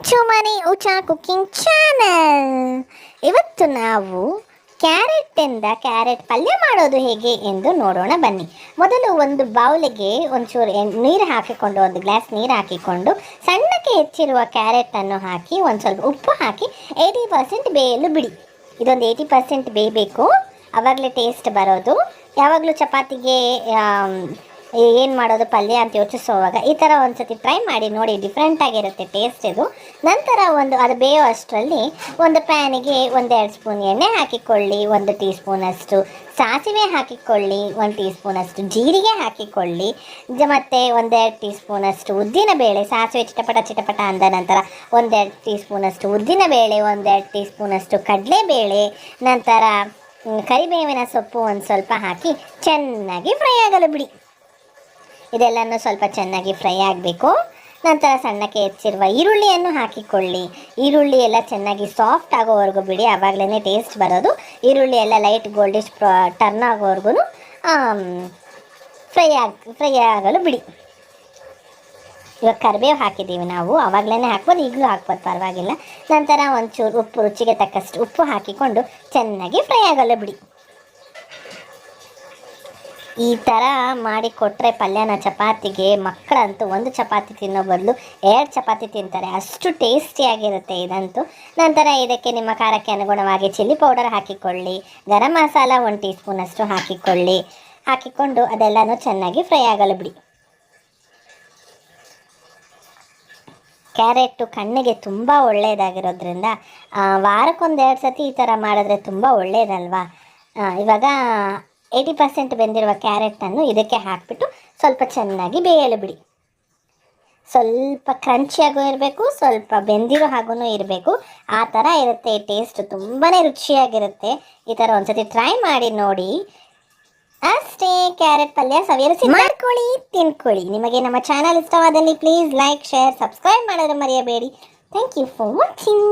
To ಮನಿ ಉಚಾ cooking channel. ಇವತ್ತು ನಾವು ಕ್ಯಾರೆಟ್ ಪಲ್ಯ ಮಾಡೋದು ಹೇಗೆ ಎಂದು ನೋಡೋಣ ಬನ್ನಿ. ಮೊದಲು ಒಂದು ಬೌಲಿಗೆ ಒಂಚೂರು ನೀರು ಹಾಕಿಕೊಂಡು, ಒಂದು ಗ್ಲಾಸ್ ನೀರು ಹಾಕಿಕೊಂಡು ಸಣ್ಣಕ್ಕೆ ಹೆಚ್ಚಿರುವ ಕ್ಯಾರೆಟನ್ನು ಹಾಕಿ ಒಂದು ಸ್ವಲ್ಪ ಉಪ್ಪು ಹಾಕಿ 80% ಬೇಯಲು ಬಿಡಿ. ಇದೊಂದು 80% ಬೇಯಬೇಕು, ಆವಾಗಲೇ ಟೇಸ್ಟ್ ಬರೋದು. ಯಾವಾಗಲೂ ಚಪಾತಿಗೆ ಏನು ಮಾಡೋದು ಪಲ್ಯ ಅಂತ ಯೋಚಿಸುವಾಗ ಈ ಥರ ಒಂದು ಸತಿ ಟ್ರೈ ಮಾಡಿ ನೋಡಿ, ಡಿಫ್ರೆಂಟಾಗಿರುತ್ತೆ ಟೇಸ್ಟ್ ಇದು. ನಂತರ ಅದು ಬೇಯೋ ಅಷ್ಟರಲ್ಲಿ ಒಂದು ಪ್ಯಾನಿಗೆ 1-2 ಸ್ಪೂನ್ ಎಣ್ಣೆ ಹಾಕಿಕೊಳ್ಳಿ, 1 ಟೀ ಸ್ಪೂನಷ್ಟು ಸಾಸಿವೆ ಹಾಕಿಕೊಳ್ಳಿ, 1 ಟೀ ಸ್ಪೂನಷ್ಟು ಜೀರಿಗೆ ಹಾಕಿಕೊಳ್ಳಿ, ಮತ್ತು 1-2 ಟೀ ಸ್ಪೂನಷ್ಟು ಉದ್ದಿನಬೇಳೆ. ಸಾಸಿವೆ ಚಿಟಪಟ ಅಂದ ನಂತರ 1-2 ಟೀ ಸ್ಪೂನಷ್ಟು ಉದ್ದಿನಬೇಳೆ, 1-2 ಟೀ ಸ್ಪೂನಷ್ಟು ಕಡಲೆಬೇಳೆ, ನಂತರ ಕರಿಬೇವಿನ ಸೊಪ್ಪು ಒಂದು ಸ್ವಲ್ಪ ಹಾಕಿ ಚೆನ್ನಾಗಿ ಫ್ರೈ ಆಗಲು ಬಿಡಿ. ಇದೆಲ್ಲನೂ ಸ್ವಲ್ಪ ಚೆನ್ನಾಗಿ ಫ್ರೈ ಆಗಬೇಕು. ನಂತರ ಸಣ್ಣಕ್ಕೆ ಹೆಚ್ಚಿರುವ ಈರುಳ್ಳಿಯನ್ನು ಹಾಕಿಕೊಳ್ಳಿ. ಈರುಳ್ಳಿ ಎಲ್ಲ ಚೆನ್ನಾಗಿ ಸಾಫ್ಟ್ ಆಗೋವರೆಗೂ ಬಿಡಿ, ಆವಾಗಲೇ ಟೇಸ್ಟ್ ಬರೋದು. ಈರುಳ್ಳಿ ಎಲ್ಲ ಲೈಟ್ ಗೋಲ್ಡಿಶ್ ಟರ್ನ್ ಆಗೋವರೆಗೂ ಫ್ರೈ ಆಗಲು ಬಿಡಿ. ಇವಾಗ ಕರಿಬೇವು ಹಾಕಿದ್ದೀವಿ ನಾವು, ಆವಾಗಲೇ ಹಾಕ್ಬೋದು, ಈಗಲೂ ಹಾಕ್ಬೋದು, ಪರವಾಗಿಲ್ಲ. ನಂತರ ಒಂಚೂರು ಉಪ್ಪು, ರುಚಿಗೆ ತಕ್ಕಷ್ಟು ಉಪ್ಪು ಹಾಕಿಕೊಂಡು ಚೆನ್ನಾಗಿ ಫ್ರೈ ಆಗಲು ಬಿಡಿ. ಈ ಥರ ಮಾಡಿಕೊಟ್ರೆ ಪಲ್ಯನ ಚಪಾತಿಗೆ ಮಕ್ಕಳಂತೂ 1 ಚಪಾತಿ ತಿನ್ನೋ ಬದಲು 2 ಚಪಾತಿ ತಿಂತಾರೆ, ಅಷ್ಟು ಟೇಸ್ಟಿಯಾಗಿರುತ್ತೆ ಇದಂತೂ. ನಂತರ ಇದಕ್ಕೆ ನಿಮ್ಮ ಖಾರಕ್ಕೆ ಅನುಗುಣವಾಗಿ chilli powder ಹಾಕಿಕೊಳ್ಳಿ, garam masala 1 tea ಸ್ಪೂನಷ್ಟು ಹಾಕಿಕೊಂಡು ಅದೆಲ್ಲನೂ ಚೆನ್ನಾಗಿ ಫ್ರೈ ಆಗಲು ಬಿಡಿ. ಕ್ಯಾರೆಟು ಕಣ್ಣಿಗೆ ತುಂಬ ಒಳ್ಳೆಯದಾಗಿರೋದ್ರಿಂದ ವಾರಕ್ಕೊಂದು-2 ಸತಿ ಈ ಥರ ಮಾಡಿದ್ರೆ ತುಂಬ ಒಳ್ಳೆಯದಲ್ವಾ. ಇವಾಗ 80% ಬೆಂದಿರುವ ಕ್ಯಾರೆಟನ್ನು ಇದಕ್ಕೆ ಹಾಕಿಬಿಟ್ಟು ಸ್ವಲ್ಪ ಚೆನ್ನಾಗಿ ಬೇಯಲು ಬಿಡಿ. ಸ್ವಲ್ಪ ಕ್ರಂಚಿಯಾಗೂ ಇರಬೇಕು, ಸ್ವಲ್ಪ ಬೆಂದಿರೋ ಹಾಗೂ ಇರಬೇಕು, ಆ ಥರ ಇರುತ್ತೆ. ಟೇಸ್ಟ್ ತುಂಬಾ ರುಚಿಯಾಗಿರುತ್ತೆ. ಈ ಥರ ಒಂದ್ಸತಿ ಟ್ರೈ ಮಾಡಿ ನೋಡಿ. ಅಷ್ಟೇ, ಕ್ಯಾರೆಟ್ ಪಲ್ಯ ಸವಿಯಲು ಮಾಡ್ಕೊಳ್ಳಿ, ತಿನ್ಕೊಳ್ಳಿ. ನಿಮಗೆ ನಮ್ಮ ಚಾನಲ್ ಇಷ್ಟವಾದಲ್ಲಿ ಪ್ಲೀಸ್ ಲೈಕ್, ಶೇರ್, ಸಬ್ಸ್ಕ್ರೈಬ್ ಮಾಡೋದು ಮರೆಯಬೇಡಿ. Thank you for watching.